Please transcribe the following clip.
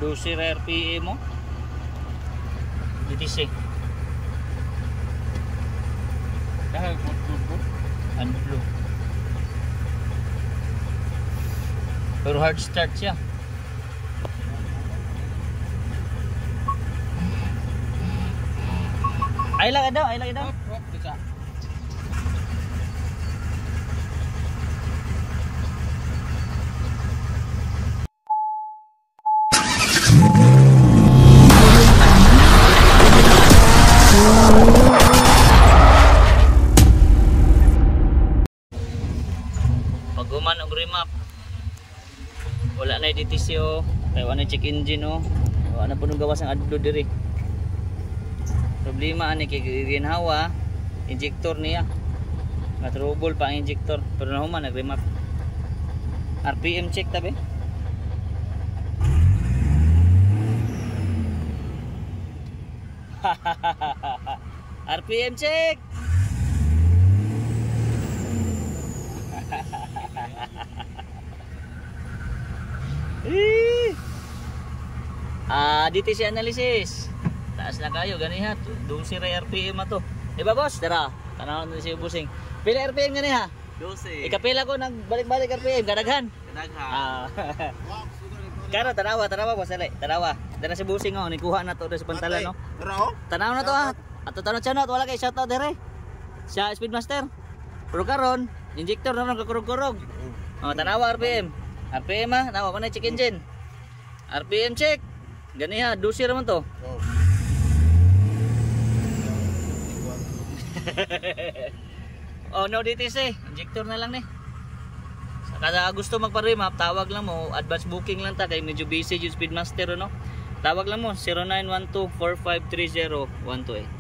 12 RPM mo. DTC. Dahil blue. Ano blue. Pero hard start siya. Ay lang daw. Bisa. Pag human og remap, wala na DTC o, kaya wala na check engine o, wala na punong gawas ang adlo diri. Problema ani kay ginhawa, injector niya. Trouble pa ang injector, pero nahuman nag remap. RPM check tabi. RPM check. DTC analysis. Taas na kayo ganiha. 12 RPM ato. Di ba boss? Tara. Tanaw na si Busing. Pila RPM ganiha? 12. Ikapila ko nang balik-balik RPM kadaghan. Kadaghan. Karo tanawa boss dali. Tanawa. Dara si Busing oh, nikuha na to sa pantalan no. Tara. Tanaw na to ha. Ato tanong chanot wala kay shoutout dire. Siya Speedmaster. Pero karon injector na lang kakurog-kurog. Oh, tanawa RPM. RPM ha, nawa man check engine. RPM check. Ganiha, 12 raman to. Oh, no DTC. Injector na lang ni. Sa kada gusto magpa-remap, tawag lang mo. Advance booking lang ta kay medyo busy yung Speedmaster no. Tawag lang mo 0912-4530-128.